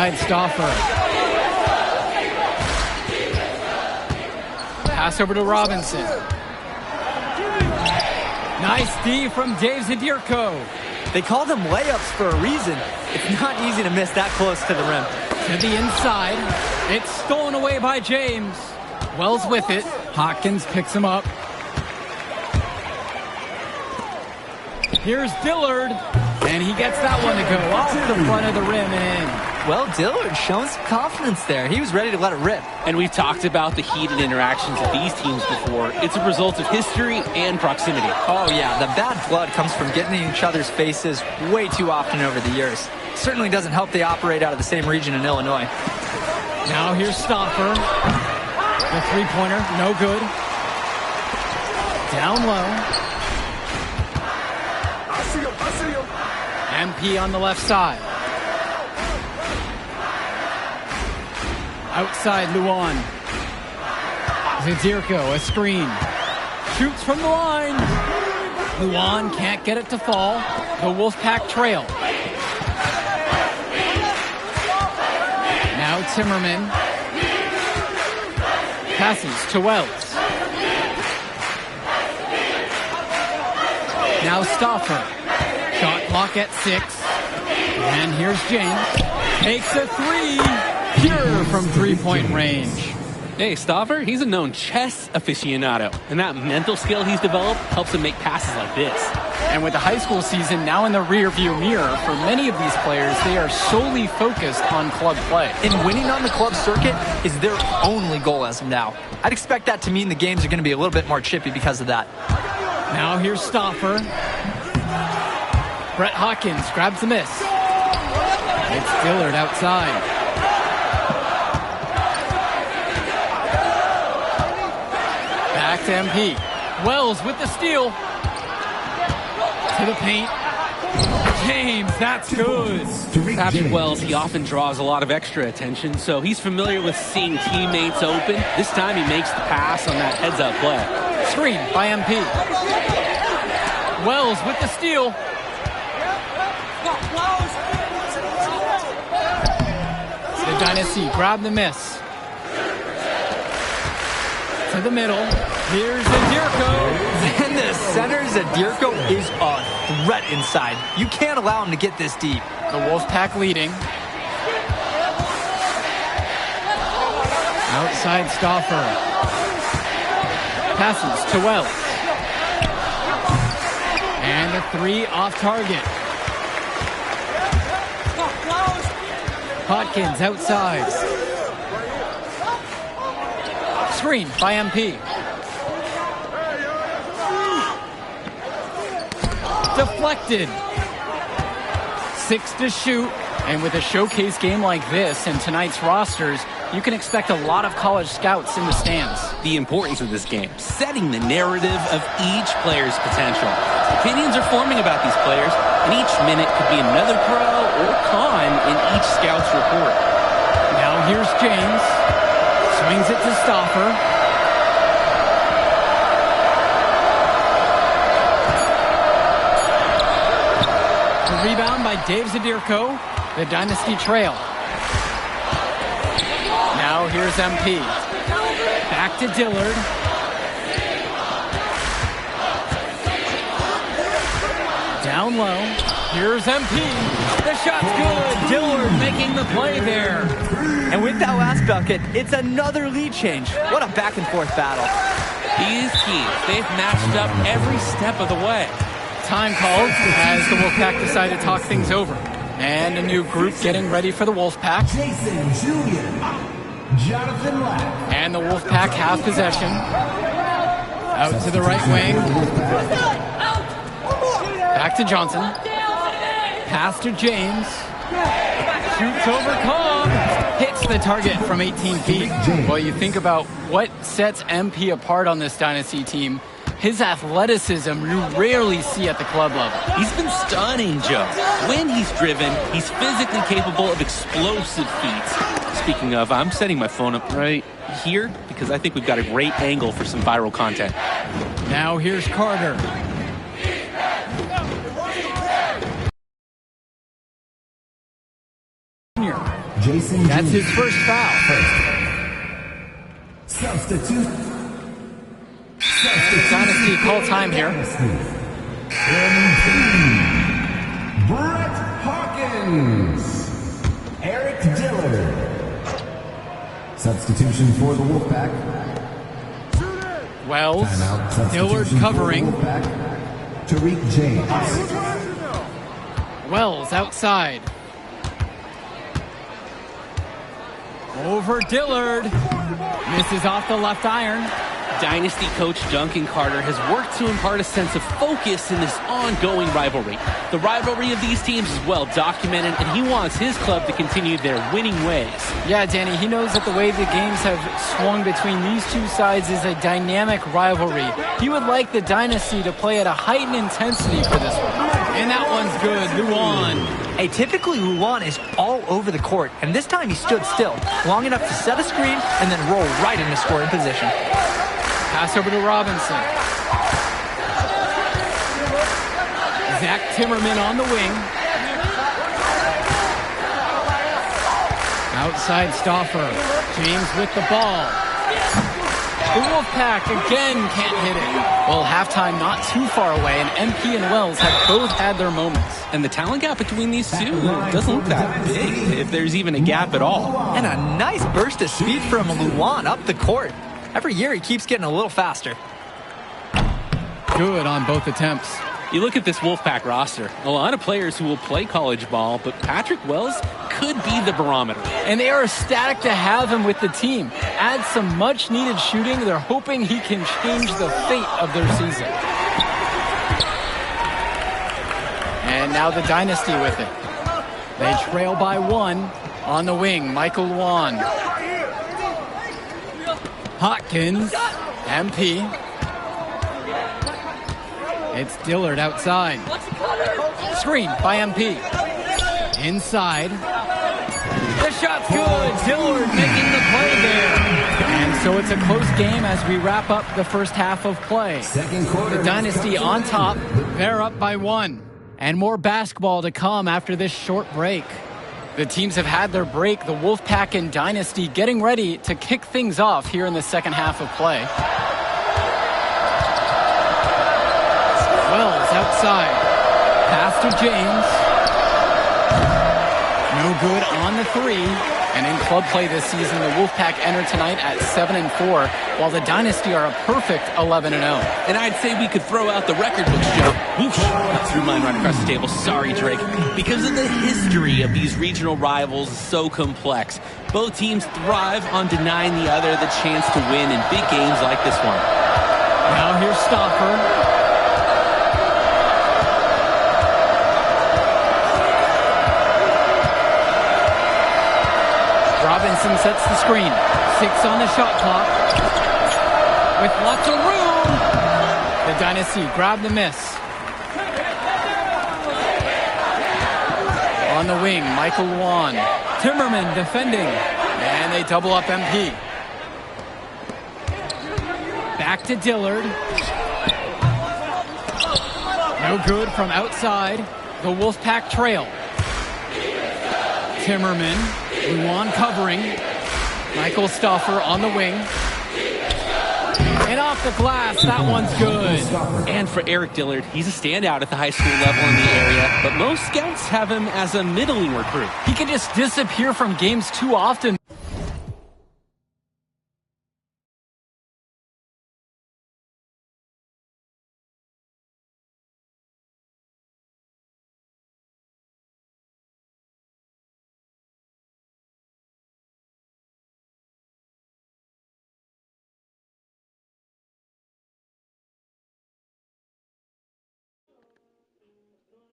Outside Stauffer. Pass over to Robinson. Nice D from Dave Zadirko. They call them layups for a reason. It's not easy to miss that close to the rim. To the inside. It's stolen away by James. Wells with it. Hawkins picks him up. Here's Dillard. And he gets that one to go off the front of the rim and in. Well, Dillard showing some confidence there. He was ready to let it rip. And we've talked about the heated interactions of these teams before. It's a result of history and proximity. Oh, yeah. The bad blood comes from getting in each other's faces way too often over the years. Certainly doesn't help they operate out of the same region in Illinois. Now here's Stauffer. The three-pointer, no good. Down low. MP on the left side. Outside Luan. Zadirko, a screen. Shoots from the line. Luan can't get it to fall. The Wolfpack trail. Now Timmerman. Passes to Wells. Now Stauffer. Shot clock at 6. And here's James. Takes a three. Pure from three-point range. Hey, Stauffer, he's a known chess aficionado. And that mental skill he's developed helps him make passes like this. And with the high school season now in the rear-view mirror, for many of these players, they are solely focused on club play. And winning on the club circuit is their only goal as of now. I'd expect that to mean the games are going to be a little bit more chippy because of that. Now here's Stauffer. Brett Hawkins grabs the miss. It's Dillard outside. Back to MP. Wells with the steal. To the paint. James, that's good. Patrick Wells, he often draws a lot of extra attention, so he's familiar with seeing teammates open. This time he makes the pass on that heads-up play. Screen by MP. Wells with the steal. The Dynasty grab the miss. To the middle. Here's Zadirko. And the center, Zadirko, is a threat inside. You can't allow him to get this deep. The Wolfpack leading. Outside Stauffer. Passes to Wells. And a three off target. Hawkins outside. Screen by MP. Deflected. 6 to shoot. And with a showcase game like this and tonight's rosters, you can expect a lot of college scouts in the stands. The importance of this game, setting the narrative of each player's potential. Opinions are forming about these players, and each minute could be another pro or con in each scout's report. Now here's James. Swings it to Stauffer. Rebound by Dave Zadirko. The Dynasty trail. Now here's MP. Back to Dillard. Down low. Here's MP. The shot's good. Dillard making the play there. And with that last bucket, it's another lead change. What a back and forth battle. He is key. They've matched up every step of the way. Time called as the Wolfpack decide to talk things over. And a new group getting ready for the Wolfpack. Jason Julian, Jonathan Lack. And the Wolfpack have possession. Out to the right wing. Back to Johnson. Pass to James. Shoots over Cobb. Hits the target from 18 feet. Well, you think about what sets MP apart on this Dynasty team. His athleticism you rarely see at the club level. He's been stunning, Joe. When he's driven, he's physically capable of explosive feats. Speaking of, I'm setting my phone up right here because I think we've got a great angle for some viral content. Now here's Carter. Jason That's Jr. his first foul. Substitute. Dynasty call time here. MP. Brett Hawkins. Eric Dillard. Substitution for the Wolfpack. Wells, Timeout. Dillard Substitution covering. for the Wolfpack. Tariq James. Wells outside. Over Dillard. Misses off the left iron. Dynasty coach Duncan Carter has worked to impart a sense of focus in this ongoing rivalry. The rivalry of these teams is well documented, and he wants his club to continue their winning ways. Yeah, Danny, he knows that the way the games have swung between these two sides is a dynamic rivalry. He would like the Dynasty to play at a heightened intensity for this one. And that one's good. Luan. Hey, typically Luan is all over the court, and this time he stood still, long enough to set a screen and then roll right into scoring position. Pass over to Robinson. Zach Timmerman on the wing. Outside Stauffer. James with the ball. The Wolfpack again can't hit it. Well, halftime not too far away, and MP and Wells have both had their moments. And the talent gap between these two doesn't look that big, if there's even a gap at all. And a nice burst of speed from Luan up the court. Every year he keeps getting a little faster. Good on both attempts. You look at this Wolfpack roster, a lot of players who will play college ball, but Patrick Wells could be the barometer. And they are ecstatic to have him with the team. Add some much-needed shooting. They're hoping he can change the fate of their season. And now the Dynasty with it. They trail by 1 on the wing. Michael Luan. Hawkins. MP. It's Dillard outside. Screen by MP. Inside. The shot's good. Dillard making the play there. And so it's a close game as we wrap up the first half of play. Second quarter. The Dynasty on top. They're up by 1. And more basketball to come after this short break. The teams have had their break. The Wolfpack and Dynasty getting ready to kick things off here in the second half of play. Wells outside. Pass to James. No good on the 3. And in club play this season, the Wolfpack enter tonight at 7-4, while the Dynasty are a perfect 11-0. And I'd say we could throw out the record books, Joe. Oof, I threw mine right across the table. Sorry, Drake. Because of the history of these regional rivals is so complex. Both teams thrive on denying the other the chance to win in big games like this one. Now here's Stauffer. Robinson sets the screen. 6 on the shot clock. With lots of room. The Dynasty grab the miss. On the wing, Michael Luan. Timmerman defending. And they double up MP. Back to Dillard. No good from outside. The Wolfpack trail. Timmerman. Luan covering. Michael Stauffer on the wing. And off the glass, that one's good. And for Eric Dillard, he's a standout at the high school level in the area, but most scouts have him as a middling recruit. He can just disappear from games too often.